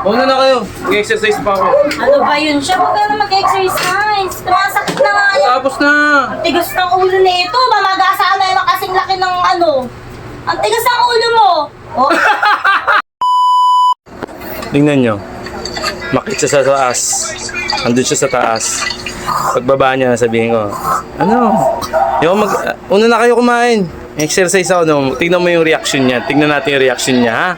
Una na kayo. Mag-exercise pa ako. Ano ba yun siya? Huwag ka na mag-exercise. Tumasakit na nga yan. Tapos na. Ang tigas ng ulo na ito. Mamagasaan na yun ang kasing laki ng ano. Ang tigas ng ulo mo. Oh. Tingnan nyo. Makit siya sa taas. Andun siya sa taas. Pagbaba niya, sabihin ko, ano? Una na kayo kumain. Exercise ako, no? Tignan mo yung reaction niya. Tignan natin yung reaction niya, ha?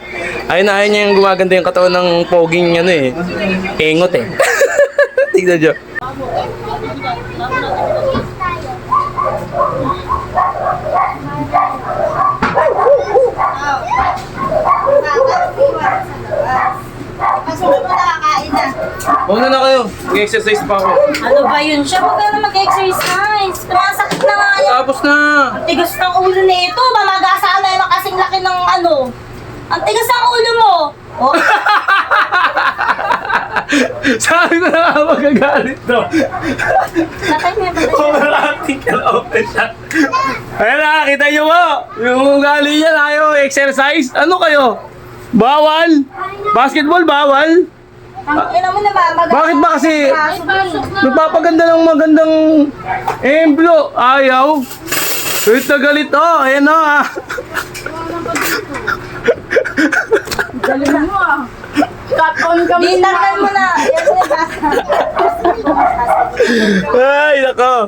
Ayun na, ayun niya yung gumaganda yung katawan ng poging, ano eh. Engot eh. Tignan nyo. Masunod mo nakakain na. Una na kayo. Mag-exercise pa ako. Ano ba yun siya? Huwag ka na mag-exercise. Tumasakit na nga yan. Tapos na. Ang tigas ng ulo na ito. Mamagasaan na yun ang kasing laki ng ano. Ang tigas ng ulo mo. Oh. Sabi ko na nga magagalit to. Tatay mo yan. Overacting ka na open siya. Ayan na, kita nyo mo. Yung ugali niya, ayaw exercise. Ano kayo? Bawal? Basketball, bawal? Ina mo naman. Bakit ba kasi nagpapaganda ng magandang emblo? Ayaw. Galit na galit. Oh, ayan o ah. Galing mo ah. Cut on kami. Dinarnan mo na. Yan mo na. Ay, nako.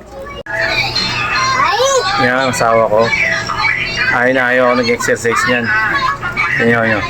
Yan ang asawa ko. Ayaw na ayaw ako nag-exercise niyan. Ayaw.